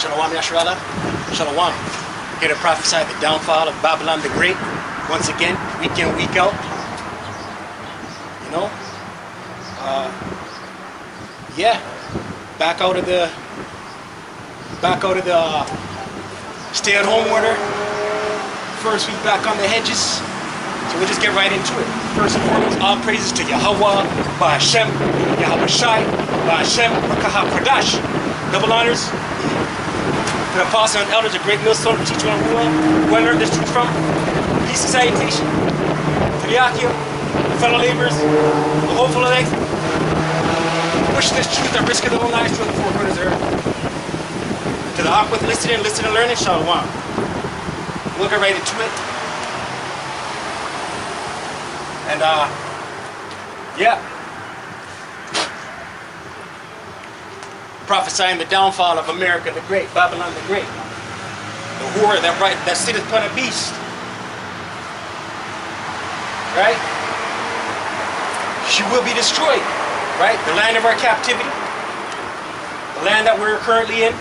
Shalom Yasharallah. Shalom. Here to prophesy the downfall of Babylon the Great. Once again, week in, week out. You know? Yeah. Back out of the stay-at-home order. First week back on the hedges. So we'll just get right into it. First and foremost, all praises to Yahawah, Bahasham, Yahawashi, Bahasham, Qadash. Double honors to the apostles and elders, a great millstone to teach one who I learned this truth from. Peace and salutation to the Ahtha, the fellow laborers, the hopeful elect. Push this truth at risk of their own lives to the four corners of earth. To the awkward listening and learning, shalom. We'll get right into it. And yeah. Prophesying the downfall of America the Great, Babylon the Great. The whore that sitteth upon a beast. Right? She will be destroyed. Right? The land of our captivity. The land that we're currently in.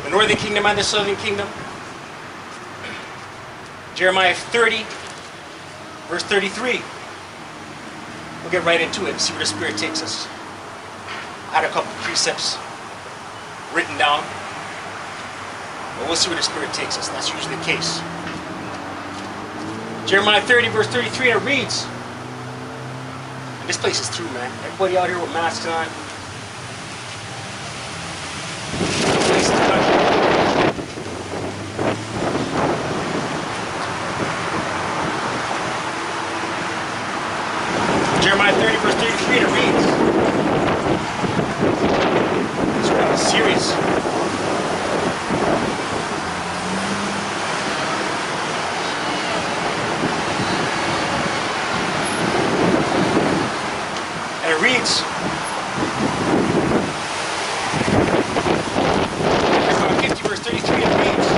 The northern kingdom and the southern kingdom. Jeremiah 30, verse 33. We'll get right into it and see where the Spirit takes us. I had a couple of precepts written down, but we'll see where the Spirit takes us. That's usually the case. Jeremiah 30, verse 33, and it reads, and this place is through, man. Everybody out here with masks on. This place is country. Jeremiah 30, verse 33, and it reads, serious. And it reads, Isaiah 50 verse 33, and it reads,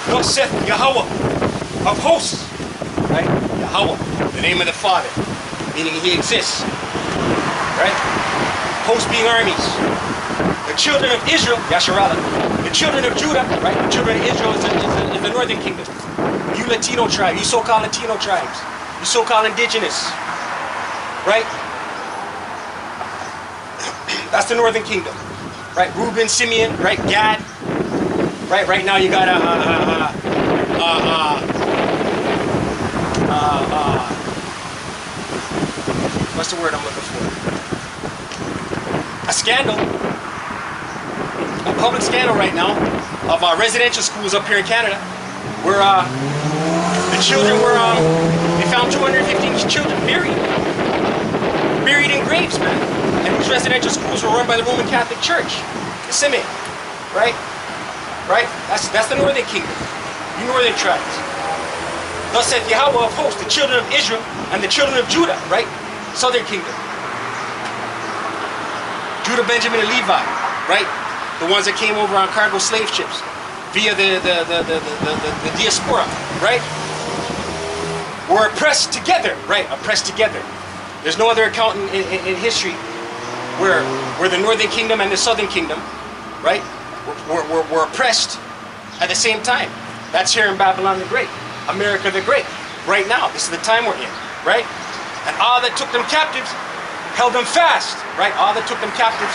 thus saith Yahawah of hosts. Right? Yahawah, the name of the Father, meaning He exists. Right? Hosts being armies. The children of Israel, Yasharallah. The children of Judah, right? The children of Israel is the northern kingdom. You Latino tribe, you so-called Latino tribes, you so-called indigenous. Right? That's the northern kingdom. Right? Reuben, Simeon, right? Gad. Right now you got what's the word I'm looking for? A scandal. A public scandal right now of residential schools up here in Canada where the children were, they found 215 children buried in graves, man. And these residential schools were run by the Roman Catholic Church. The Simeon, right? Right? That's the northern kingdom. You northern tribes. Thus saith Yahawah of hosts, the children of Israel and the children of Judah, right? Southern kingdom. Judah, Benjamin, and Levi, right? The ones that came over on cargo slave ships via the diaspora, right? Were oppressed together, right? Oppressed together. There's no other account in history where the northern kingdom and the southern kingdom, right, were oppressed at the same time. That's here in Babylon the Great. America the Great. Right now, this is the time we're in, right? And all that took them captives held them fast, right? All that took them captives,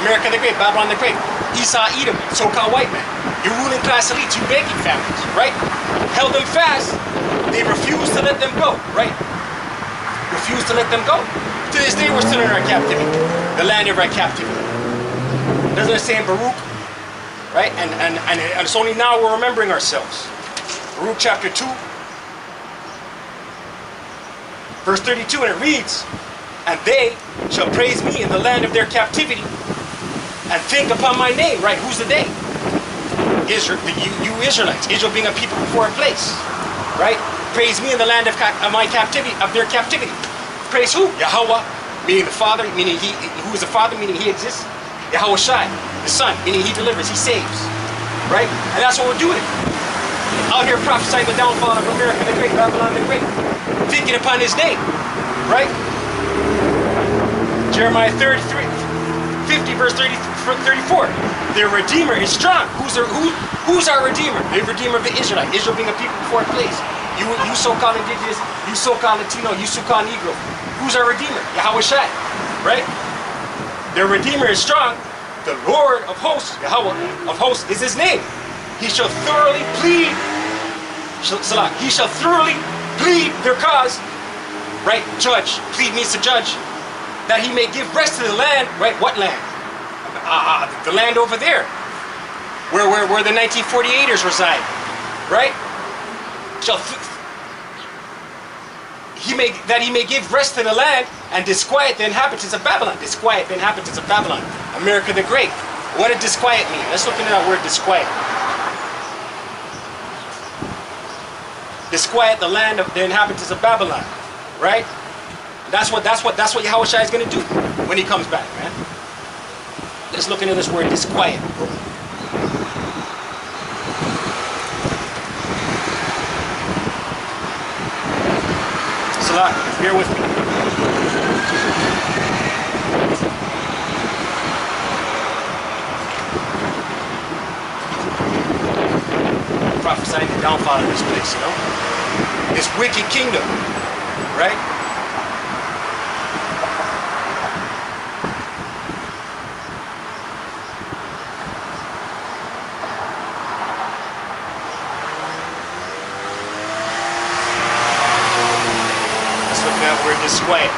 America the Great, Babylon the Great, Esau, Edom, so-called white men, your ruling class elites, your banking families, right? Held them fast. They refused to let them go, right? Refused to let them go. To this day, we're still in our captivity, the land of our captivity. Doesn't it say in Barak, right? And it's only now we're remembering ourselves. Barak chapter 2, verse 32, and it reads, and they shall praise me in the land of their captivity and think upon my name, right? Who's the they? Israel, you Israelites, Israel being a people before a place, right? Praise me in the land of my captivity, of their captivity. Praise who? Yahawah, meaning the Father, meaning He, who is the Father, meaning He exists. Yahawashi, the Son, meaning He delivers, He saves, right? And that's what we're doing. out here prophesying the downfall of America the Great, Babylon the Great, thinking upon his name, right? Jeremiah 33, 50 verse 34. Their Redeemer is strong. Who's our Redeemer? The Redeemer of the Israelite. Israel being a people before a place. You so-called indigenous, you so-called Latino, you so-called Negro. Who's our Redeemer? Yahawashi, right? Their Redeemer is strong. The Lord of hosts, Yahawah of hosts, is his name. He shall thoroughly plead. He shall thoroughly plead their cause. Right? Judge. Plead means to judge. That he may give rest to the land. Right? What land? The land over there. Where the 1948ers reside. Right? That he may give rest to the land and disquiet the inhabitants of Babylon. Disquiet the inhabitants of Babylon. America the Great. What does disquiet mean? Let's look into that word disquiet. Disquiet the land of the inhabitants of Babylon. Right? That's what Yahawashi is going to do when he comes back, man. Let's look into this word disquiet. Salah, bear with me. Prophesying the downfall of this place, you know? This wicked kingdom, right? Let's look at that word disquiet.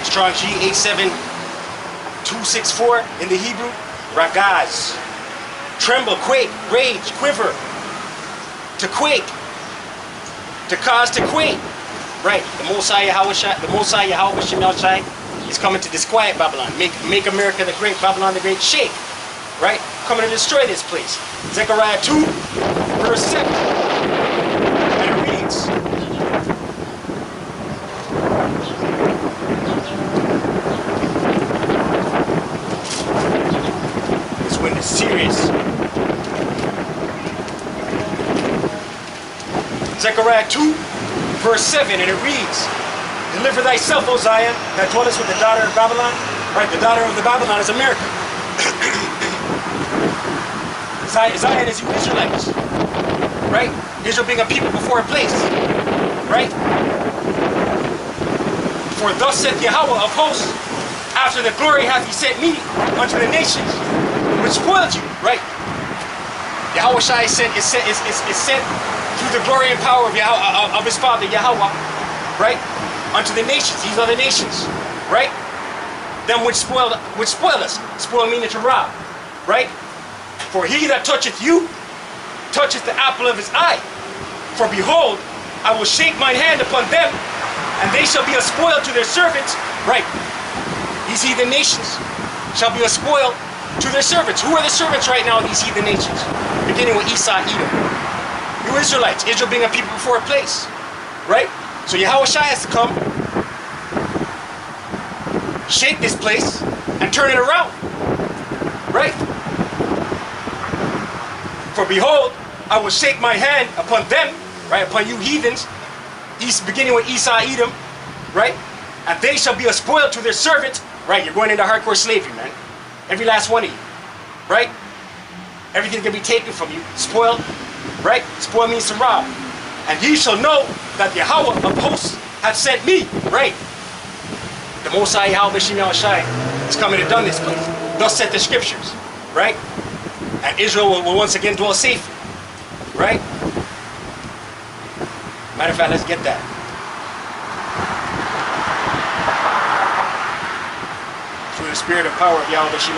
Strong G 87264 in the Hebrew. Ragaz. Tremble, quake, rage, quiver. To quake. To cause to quake. Right. The Mosai Yahawashi is coming to disquiet Babylon. Make America the Great, Babylon the Great shake. Right? Coming to destroy this place. Zechariah 2, verse 7. And it reads. Serious. Zechariah 2, verse 7, and it reads, Deliver thyself, O Zion, that dwellest with the daughter of Babylon. Right, the daughter of the Babylon is America. Zion is you Israelites. Right? Israel being a people before a place. Right? For thus saith Yahawah of hosts, after the glory hath he sent me unto the nations, which spoiled you, right? Yahawashi is sent through the glory and power of his father Yahawah, right? Unto the nations. These are the nations, right? Them which spoil us. Spoil meaning to rob, right? For he that toucheth you, toucheth the apple of his eye. For behold, I will shake mine hand upon them, and they shall be a spoil to their servants, right? These heathen nations shall be a spoil to their servants. Who are the servants right now of these heathen nations? Beginning with Esau, Edom. You Israelites, Israel being a people before a place. Right? So Yahawashi has to come, shake this place, and turn it around. Right? For behold, I will shake my hand upon them, right? Upon you heathens, beginning with Esau, Edom, right? And they shall be a spoil to their servants. Right? You're going into hardcore slavery, man. Every last one of you, right? Everything's gonna be taken from you, spoiled, right? Spoil means to rob. And ye shall know that the Yahawah of hosts hath sent me, right? The Mosai Yahawashi is coming to done this place. Thus said the scriptures, right? And Israel will once again dwell safely, right? Matter of fact, let's get that. Through the spirit and power of Yahawashi.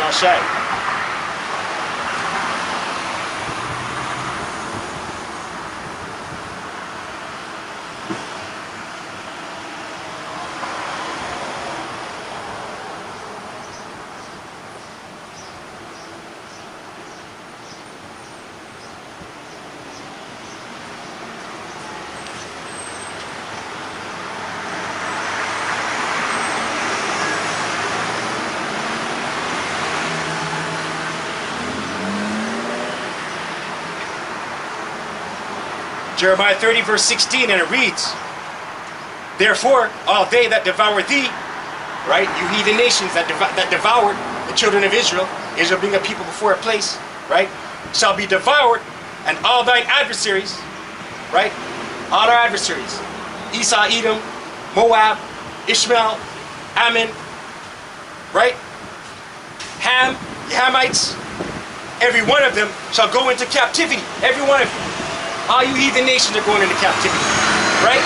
Jeremiah 30 verse 16, and it reads, therefore, all they that devour thee, right, you heathen nations that devoured the children of Israel, Israel being a people before a place, right, shall be devoured, and all thine adversaries, right, all our adversaries, Esau, Edom, Moab, Ishmael, Ammon, right, Ham, the Hamites, every one of them shall go into captivity. Every one of you. All you heathen nations are going into captivity, right?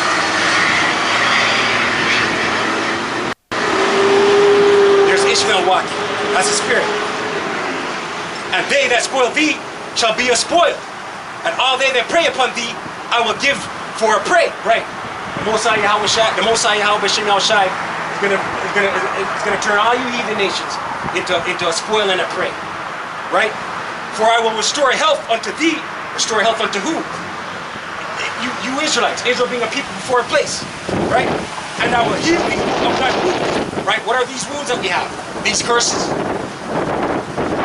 There's Ishmael walking. That's a spirit. And they that spoil thee shall be a spoil. And all they that prey upon thee, I will give for a prey, right? The Most High Yahawashi, the Most High Bahasham is gonna turn all you heathen nations into a spoil and a prey, right? For I will restore health unto thee. Restore health unto who? You Israelites, Israel being a people before a place, right? And I will heal thee of thy wounds, right? What are these wounds that we have? These curses,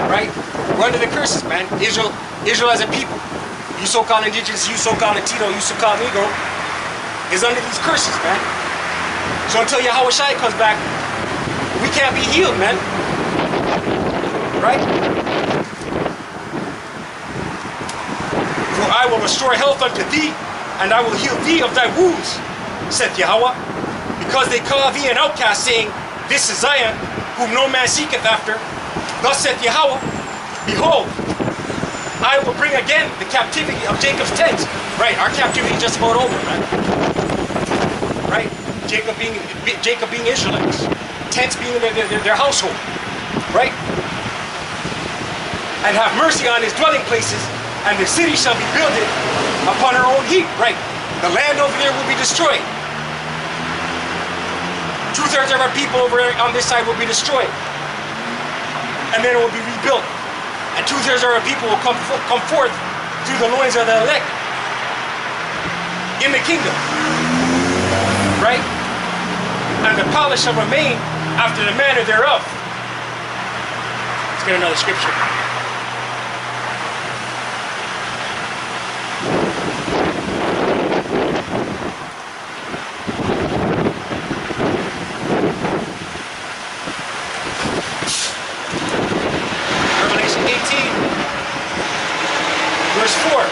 right? We're under the curses, man. Israel as a people, you so-called indigenous, you so-called Latino, you so-called Negro, is under these curses, man. So until Yahawashi comes back, we can't be healed, man. Right? For I will restore health unto thee, and I will heal thee of thy wounds, saith Yahawah, because they call thee an outcast, saying, this is Zion, whom no man seeketh after. Thus saith Yahawah, behold, I will bring again the captivity of Jacob's tents. Right, our captivity is just about over, man. Right? Jacob being Israelites. Tents being their household. Right? And have mercy on his dwelling places, and the city shall be builded upon her own heap. Right. The land over there will be destroyed. 2/3 of our people over there on this side will be destroyed. And then it will be rebuilt. And 2/3 of our people will come forth through the loins of the elect in the kingdom. Right? And the palace shall remain after the manner thereof. Let's get another scripture. Revelation 18, verse 4.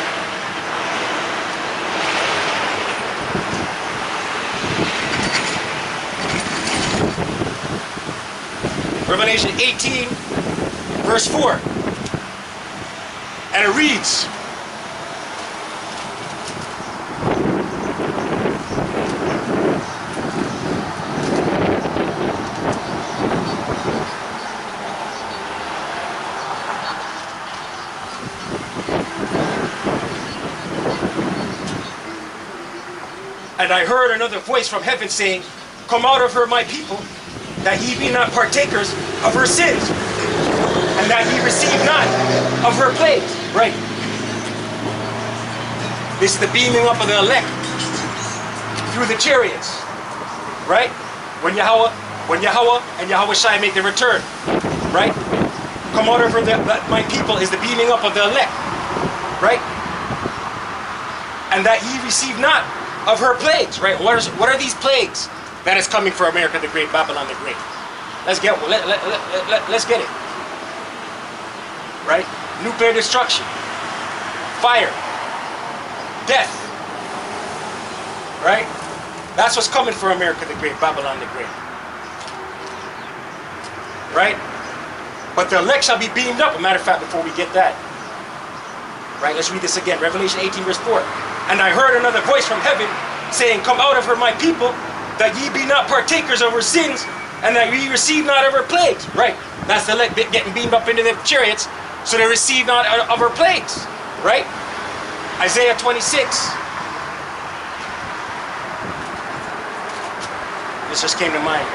Revelation 18, verse 4. And it reads, and I heard another voice from heaven saying, come out of her, my people, that ye be not partakers of her sins, and that ye receive not of her plagues. Right. This is the beaming up of the elect through the chariots. Right? When Yahawah and Yahawashi make their return. Right? Come out of her, my people, is the beaming up of the elect. Right? And that ye receive not of her plagues. Right? What are these plagues that is coming for America the Great, Babylon the Great? Let's get it. Right? Nuclear destruction, fire, death. Right? That's what's coming for America the Great, Babylon the Great. Right? But the elect shall be beamed up. As a matter of fact, before we get that, right? Let's read this again. Revelation 18, verse 4. And I heard another voice from heaven saying, come out of her, my people, that ye be not partakers of her sins, and that ye receive not of her plagues. Right? That's the elect getting beamed up into the chariots, so they receive not of her plagues. Right? Isaiah 26. This just came to mind.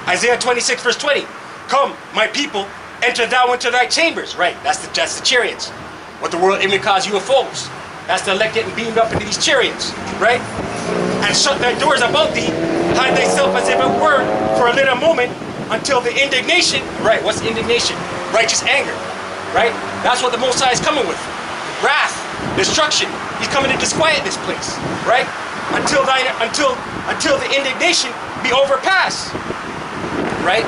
Isaiah 26, verse 20. Come, my people, enter thou into thy chambers. Right? That's the chariots. What the world even calls UFOs. That's the elect getting beamed up into these chariots, right? And shut thy doors about thee, hide thyself as if it were for a little moment, until the indignation, right? What's indignation? Righteous anger. right? That's what the Most High is coming with. Wrath, destruction. He's coming to disquiet this place, right? Until the indignation be overpassed, right?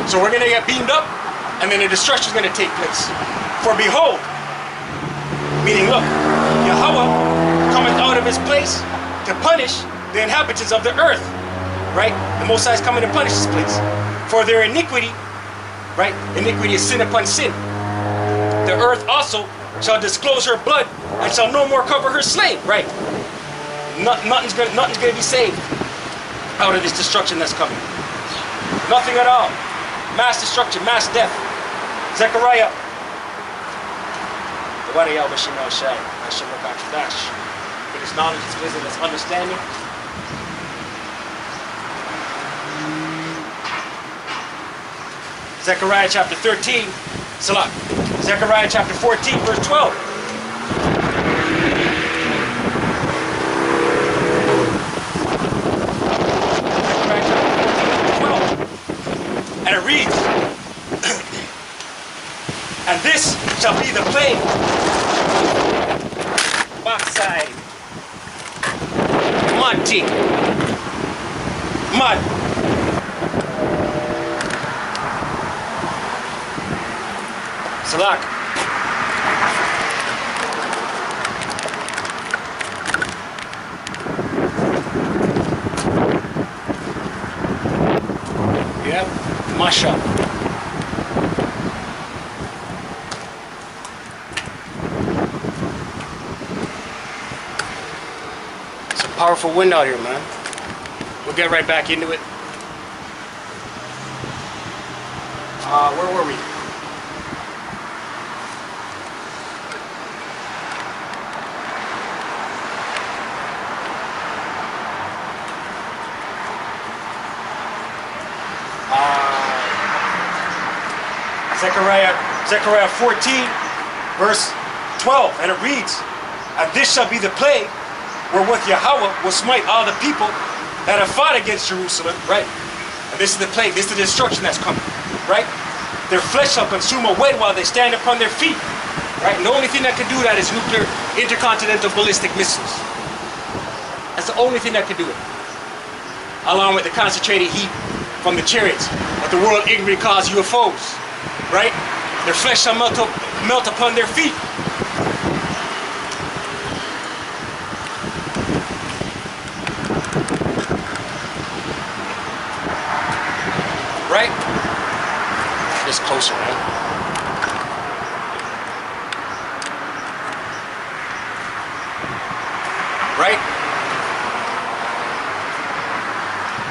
So we're going to get beamed up, and then the destruction is going to take place. For behold, meaning look, Yahawah cometh out of his place to punish the inhabitants of the earth, right? The Most High is coming to punish this place for their iniquity, right? Iniquity is sin upon sin. The earth also shall disclose her blood and shall no more cover her slain, right? Nothing's gonna be saved out of this destruction that's coming. Nothing at all. Mass destruction, mass death. Zechariah. Yahawashi Qadash. With his knowledge, his wisdom, his understanding. Zechariah chapter 13, Salah. Zechariah chapter 14, verse 12. Zechariah chapter 14, verse 12. And it reads, and this shall be the plague. Backside. Muddy. Mud. Salak. Yep, Masha. It's a powerful wind out here, man. We'll get right back into it. Where were we? Zechariah 14, verse 12, and it reads, and this shall be the plague wherewith Yahawah will smite all the people that have fought against Jerusalem, right? And this is the plague, this is the destruction that's coming, right? Their flesh shall consume away while they stand upon their feet, right? And the only thing that can do that is nuclear intercontinental ballistic missiles. That's the only thing that can do it. Along with the concentrated heat from the chariots, what the world ignorantly calls UFOs, right? Their flesh shall melt upon their feet. Right? Just closer, right? Right?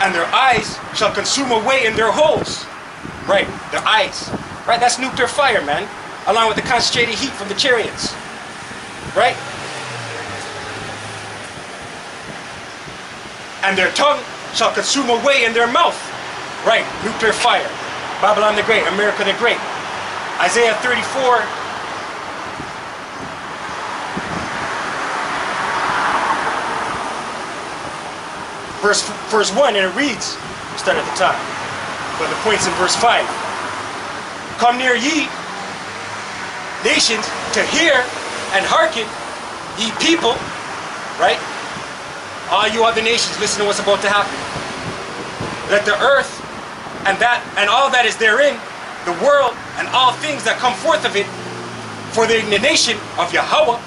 And their eyes shall consume away in their holes. Right, their eyes. Right, that's nuclear fire, man. Along with the concentrated heat from the chariots. Right? And their tongue shall consume away in their mouth. Right, nuclear fire. Babylon the Great, America the Great. Isaiah 34. Verse 1, and it reads, start at the top, but the point's in verse 5. Come near ye, nations, to hear and hearken, ye people, right? All you other nations, listen to what's about to happen. Let the earth and all that is therein, the world and all things that come forth of it, for the indignation of Yahawah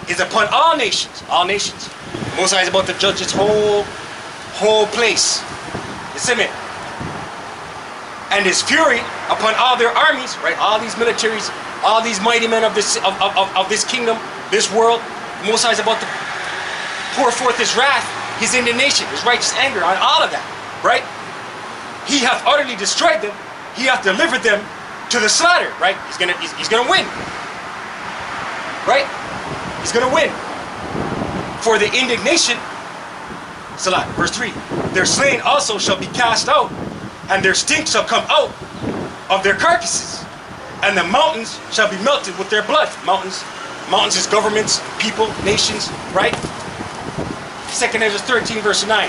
is upon all nations. All nations. Most High is about to judge its whole place. You see me? And his fury upon all their armies, right? All these militaries, all these mighty men of this kingdom, this world. Most High is about to pour forth his wrath, his indignation, his righteous anger on all of that, right? He hath utterly destroyed them. He hath delivered them to the slaughter, right? He's gonna win, right? He's gonna win. For the indignation, Salah, verse 3. Their slain also shall be cast out, and their stink shall come out of their carcasses, and the mountains shall be melted with their blood. Mountains is governments, people, nations, right? 2nd Ezra 13, verse 9.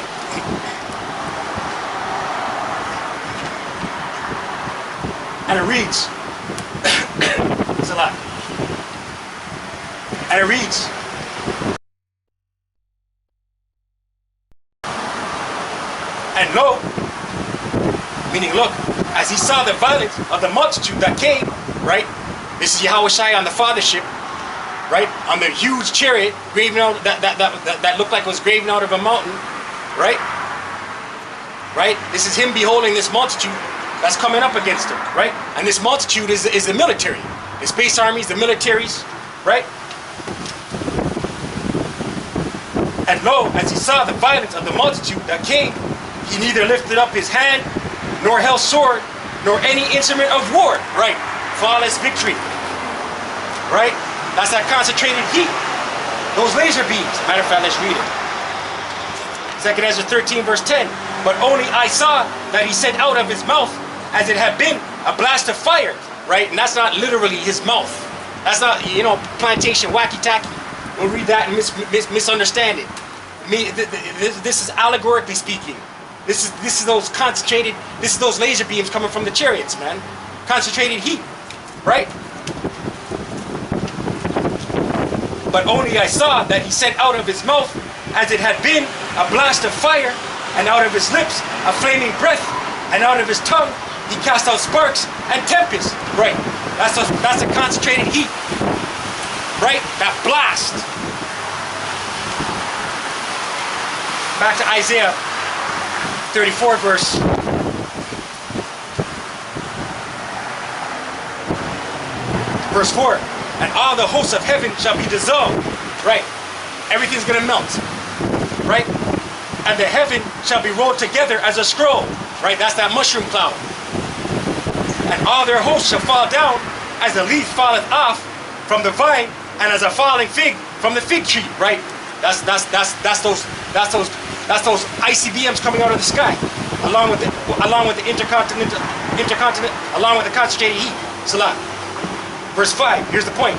And it reads, Salah. And it reads, and lo, meaning look, as he saw the violence of the multitude that came, right? This is Yahawashi on the fathership, right? On the huge chariot, graven out, that looked like it was graven out of a mountain, right? Right? This is him beholding this multitude that's coming up against him, right? And this multitude is the military. The space armies, the militaries, right? And lo, as he saw the violence of the multitude that came, he neither lifted up his hand, nor held sword, nor any instrument of war, right? Flawless victory, right? That's that concentrated heat. Those laser beams. Matter of fact, let's read it. 2 Ezra 13, verse 10. But only I saw that he sent out of his mouth, as it had been, a blast of fire, right? And that's not literally his mouth. That's not, you know, plantation, wacky-tacky. We'll read that and misunderstand it. This is allegorically speaking. This is those concentrated, this is those laser beams coming from the chariots, man. Concentrated heat, right? But only I saw that he sent out of his mouth, as it had been, a blast of fire, and out of his lips a flaming breath, and out of his tongue he cast out sparks and tempests. Right, that's a concentrated heat. Right, that blast. Back to Isaiah 34 verse 4. And all the hosts of heaven shall be dissolved. Right, everything's gonna melt. Right, and the heaven shall be rolled together as a scroll. Right, that's that mushroom cloud. And all their hosts shall fall down as the leaf falleth off from the vine, and as a falling fig from the fig tree. Right, that's those ICBMs coming out of the sky, along with the intercontinental, along with the concentrated heat. Salah. Verse 5. Here's the point.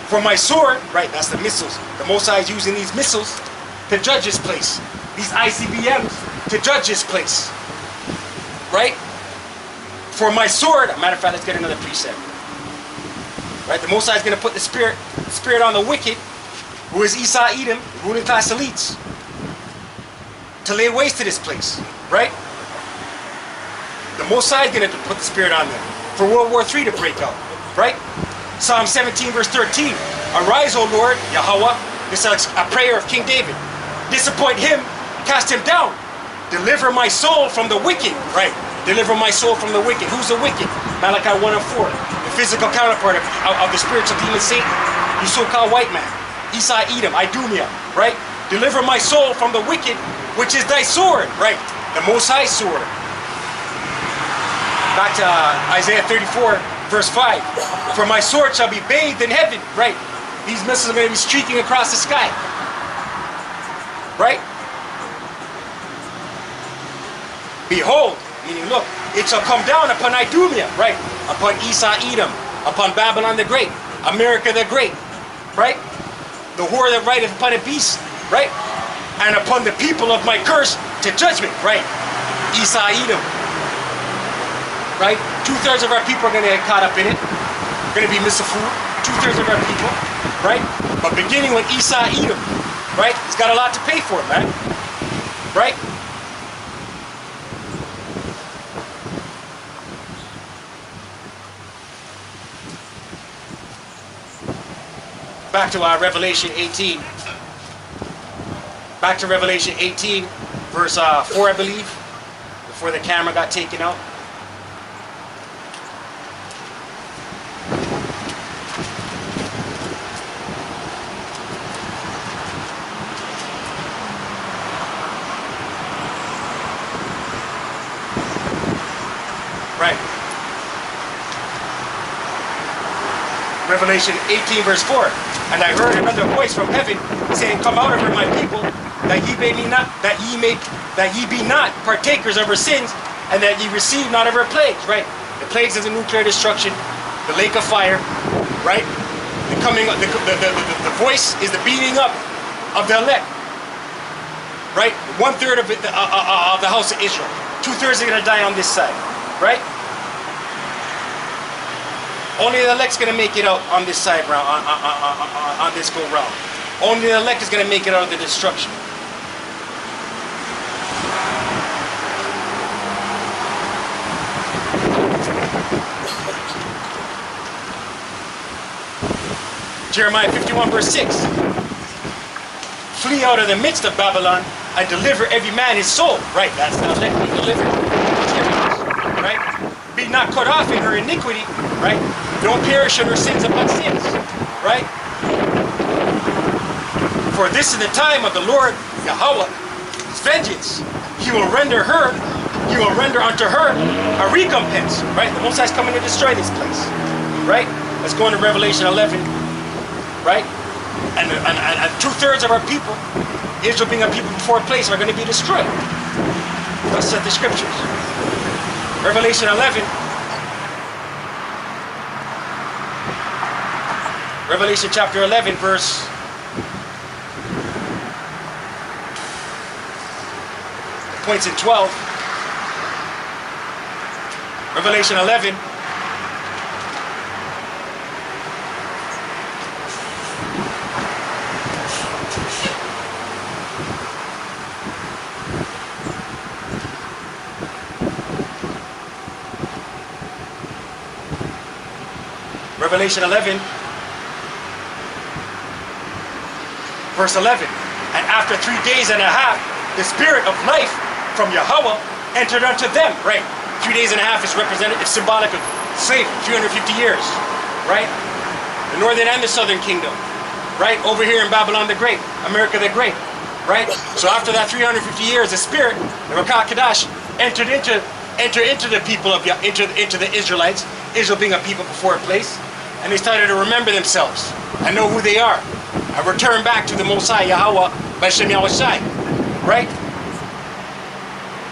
For my sword, right, that's the missiles. The Most High is using these missiles to judge his place. These ICBMs to judge his place. Right? For my sword, matter of fact, let's get another precept. Right? The Most High is going to put the spirit on the wicked, who is Esau Edom, ruling class elites, to lay waste to this place. Right? The Most High is going to put the spirit on them for World War III to break out. Right? Psalm 17 verse 13. Arise, O Lord, Yahawah. This is a prayer of King David. Disappoint him, cast him down. Deliver my soul from the wicked. Right? Deliver my soul from the wicked. Who's the wicked? Malachi 1 and 4. The physical counterpart of the spiritual demon Satan. You so-called white man. Esau Edom, Idumea. Right? Deliver my soul from the wicked, which is thy sword. Right? The Most High sword. Back to Isaiah 34 verse 5. For my sword shall be bathed in heaven. Right? These missiles are going to be streaking across the sky. Right? Behold, meaning look, it shall come down upon Idumea, right? Upon Esau Edom, upon Babylon the Great, America the Great, right? The whore that rideth upon a beast, right? And upon the people of my curse to judgment, right? Esau Edom, right? 2/3 of our people are going to get caught up in it. Going to be misafooed. 2/3 of our people, right? But beginning with Esau Edom, right? He's got a lot to pay for it, man. Right? Back to Revelation 18. Back to Revelation 18, verse 4, I believe, before the camera got taken out. Right. Revelation 18 verse 4. And I heard another voice from heaven saying, Come out of her, my people, that ye be not partakers of her sins, and that ye receive not of her plagues. Right? The plagues is the nuclear destruction, the lake of fire, right? The coming, the voice is the beating up of the elect. Right? 1/3 of the house of Israel. 2/3 are going to die on this side. Right? Only the elect's going to make it out on this side round, on this go round. Only the elect is going to make it out of the destruction. Jeremiah 51 verse 6. Flee out of the midst of Babylon and deliver every man his soul. Right, that's the elect being delivered. Right? Be not cut off in her iniquity. Right? Don't perish in her sins upon sins. Right? For this is the time of the Lord Yahawah, his vengeance. He will render unto her a recompense. Right? The Most High is coming to destroy this place. Right? Let's go into Revelation 11. Right? And 2/3 of our people, Israel being a people before a place, are going to be destroyed. Thus said the scriptures. Revelation 11. Revelation chapter 11, verse 12. Revelation 11. Revelation 11, verse 11. And after 3 days and a half, the spirit of life from Yahawah entered unto them. Right? 3 days and a half is represented, it's symbolic of slavery, 350 years. Right? The northern and the southern kingdom. Right? Over here in Babylon the Great, America the Great. Right? So after that 350 years, the spirit, the Qadash, entered into the people of into the Israelites, Israel being a people before a place. And they started to remember themselves and know who they are and return back to the Most High, Yahawah, Bahasham, Yahawashi, right?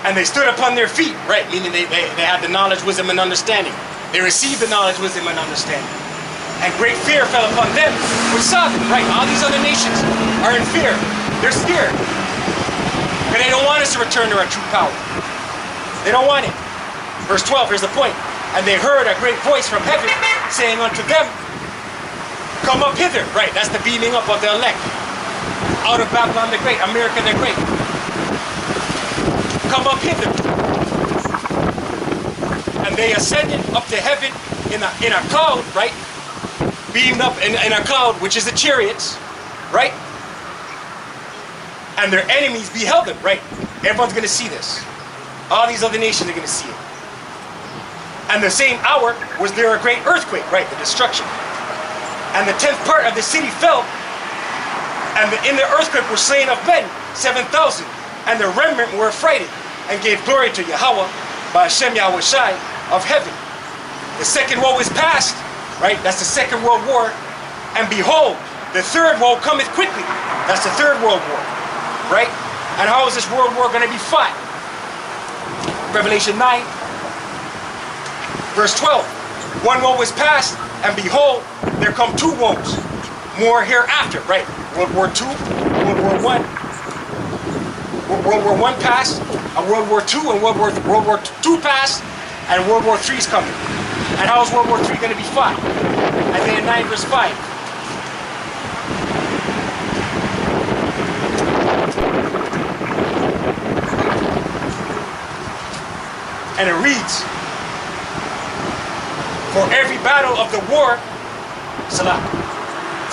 And they stood upon their feet, right? Meaning they had the knowledge, wisdom, and understanding. They received the knowledge, wisdom, and understanding. And great fear fell upon them which saw them, right? All these other nations are in fear. They're scared. But they don't want us to return to our true power. They don't want it. Verse 12, here's the point. And they heard a great voice from heaven saying unto them, come up hither. Right, that's the beaming up of the elect. Out of Babylon the Great, America the Great. Come up hither. And they ascended up to heaven in a cloud, right? Beamed up in a cloud, which is the chariots, right? And their enemies beheld them, right? Everyone's going to see this. All these other nations are going to see it. And the same hour was there a great earthquake, right? The destruction. And the 10th part of the city fell. And in the earthquake were slain of men, 7,000. And the remnant were affrighted and gave glory to Yahawah, Bahasham, Yahawashi of heaven. The second woe is past, right? That's the Second World War. And behold, the third woe cometh quickly. That's the Third World War, right? And how is this world war going to be fought? Revelation 9. Verse 12, one woe is past, and behold, there come 2 woes, more hereafter, right? World War II, World War I. World War I passed, and World War II, and World War II passed, and World War III is coming. And how is World War III going to be fought? Isaiah 9 verse 5. And it reads, for every battle of the war, Salah,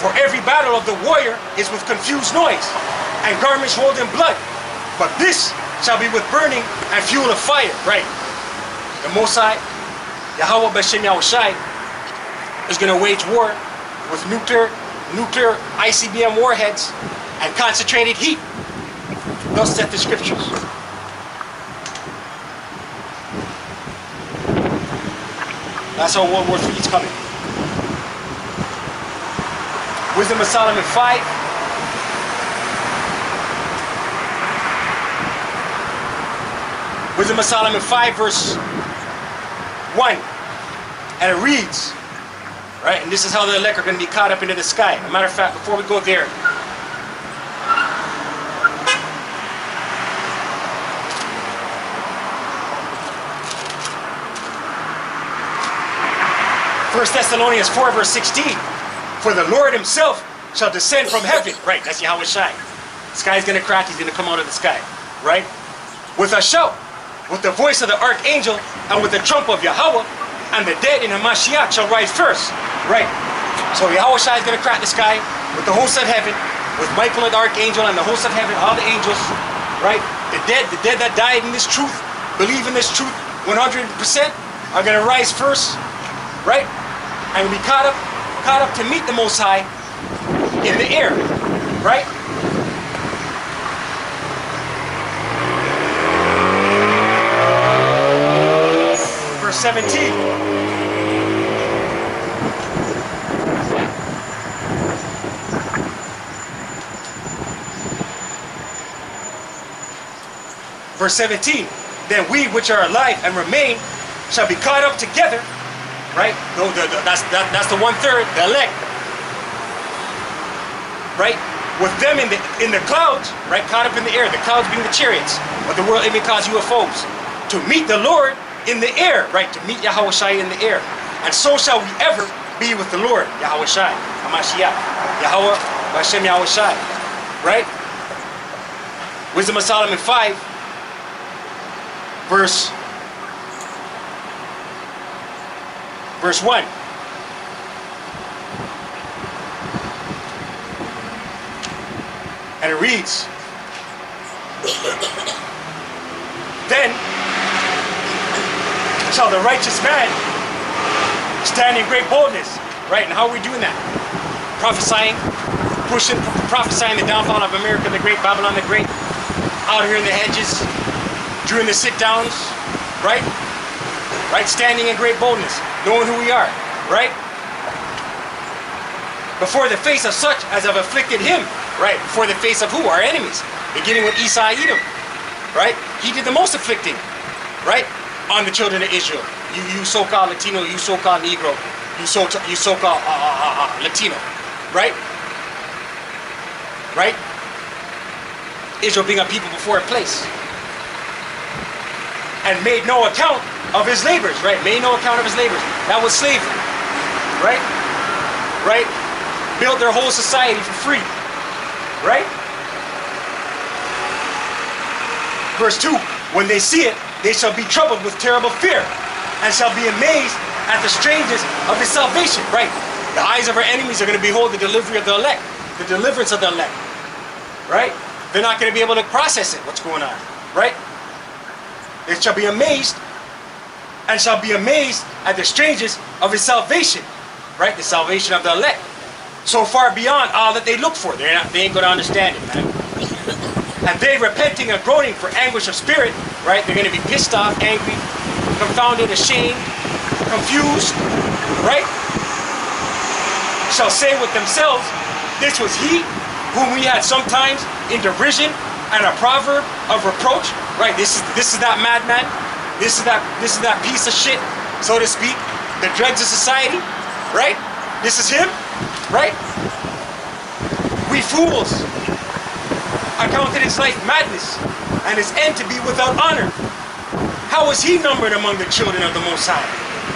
for every battle of the warrior is with confused noise, and garments rolled in blood. But this shall be with burning and fuel of fire, right? The Most High, Yahawah, Bahasham, Yahawashi, is going to wage war with nuclear ICBM warheads and concentrated heat. Thus saith the scriptures. That's how World War III is coming. Wisdom of Solomon 5. Wisdom of Solomon 5 verse 1. And it reads, right? And this is how the elect are going to be caught up into the sky. As a matter of fact, before we go there, 1 Thessalonians 4 verse 16. For the Lord himself shall descend from heaven. Right, that's Yahawashi. The sky's going to crack, he's going to come out of the sky. Right? With a shout, with the voice of the archangel, and with the trump of Yahawah, and the dead in Hamashiach shall rise first. Right? So Yahawashi is going to crack the sky with the host of heaven, with Michael the archangel and the host of heaven, all the angels. Right? The dead that died in this truth, believe in this truth 100%, are going to rise first. Right? And be caught up to meet the Most High in the air. Right? Verse 17. Verse 17, then we which are alive and remain shall be caught up together, right? No, that's the 1/3, the elect, right? With them in the clouds, right? Caught up in the air, the clouds being the chariots, but the world even calls UFOs, to meet the Lord in the air, right? To meet Yahawashi in the air, and so shall we ever be with the Lord, Yahawashi, Hamashiach, Yahawah, Bahasham, Yahawashi, right? Wisdom of Solomon 5. Verse 1. And it reads, then shall the righteous man stand in great boldness. Right? And how are we doing that? Prophesying, prophesying the downfall of America the Great, Babylon the Great, out here in the hedges, during the sit-downs, right? Right? Standing in great boldness, knowing who we are, right? Before the face of such as have afflicted him, right? Before the face of who? Our enemies. Beginning with Esau, Edom, right? He did the most afflicting, right? On the children of Israel. You so-called Latino, you so-called Negro, you so-called Latino, right? Right? Israel being a people before a place. And made no account of his labors, right? Made no account of his labors. That was slavery, right? Right? Built their whole society for free, right? Verse 2, when they see it, they shall be troubled with terrible fear, and shall be amazed at the strangeness of his salvation, right? The eyes of our enemies are going to behold the delivery of the elect, the deliverance of the elect, right? They're not going to be able to process it, what's going on, right? They shall be amazed, and shall be amazed at the strangeness of his salvation, right? The salvation of the elect. So far beyond all that they look for. They ain't going to understand it, man. And they repenting and groaning for anguish of spirit, right? They're going to be pissed off, angry, confounded, ashamed, confused, right? Shall say with themselves, this was he whom we had sometimes in derision and a proverb of reproach, right? This is that madman. This is that piece of shit, so to speak. The dregs of society, right? This is him, right? We fools accounted his life madness, and his end to be without honor. How is he numbered among the children of the Most High,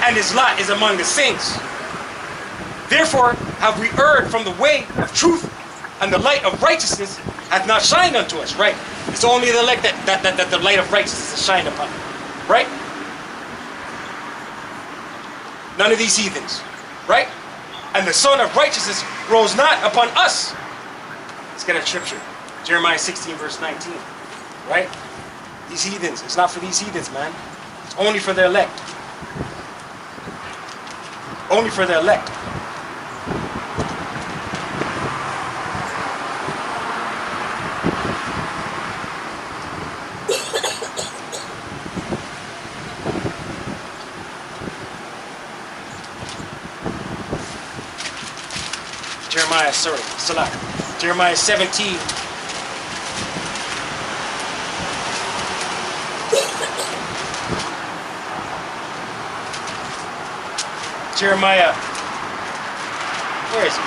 and his lot is among the saints? Therefore have we erred from the way of truth, and the light of righteousness hath not shined unto us, right? It's only the elect that the light of righteousness is shined upon, right? None of these heathens, right? And the Son of Righteousness rose not upon us. Let's get a scripture. Jeremiah 16 verse 19, right? These heathens, it's not for these heathens, man. It's only for the elect. Only for the elect. Jeremiah 17. Jeremiah, where is he?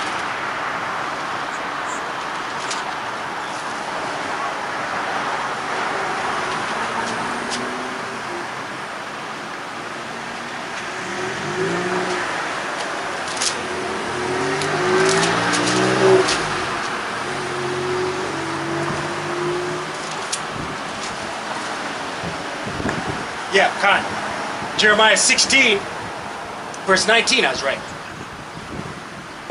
Yeah, Khan. Jeremiah 16, verse 19, I was right.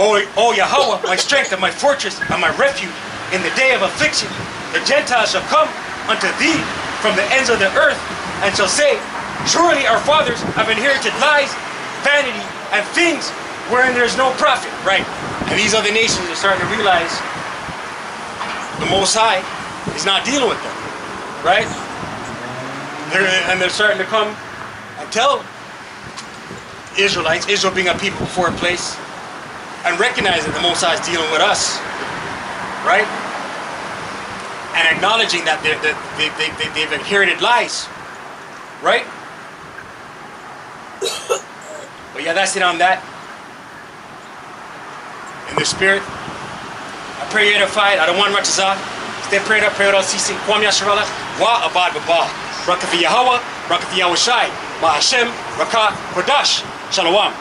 O Yahawah, my strength and my fortress and my refuge in the day of affliction, the Gentiles shall come unto thee from the ends of the earth and shall say, surely our fathers have inherited lies, vanity, and things wherein there is no profit. Right? And these other nations are starting to realize the Most High is not dealing with them. Right? They're starting to come and tell Israelites, Israel being a people before a place, and recognize that the Most High is dealing with us. Right? And acknowledging that they've inherited lies. Right? But yeah, that's it on that. In the spirit, I pray you're edified. I don't want much to say. Stay prayed up, pray without ceasing. Kwam Yasharala, wa abad baba. Barak Yahawah, Barak Yahawashi, Bahasham, Qadash. Shalom.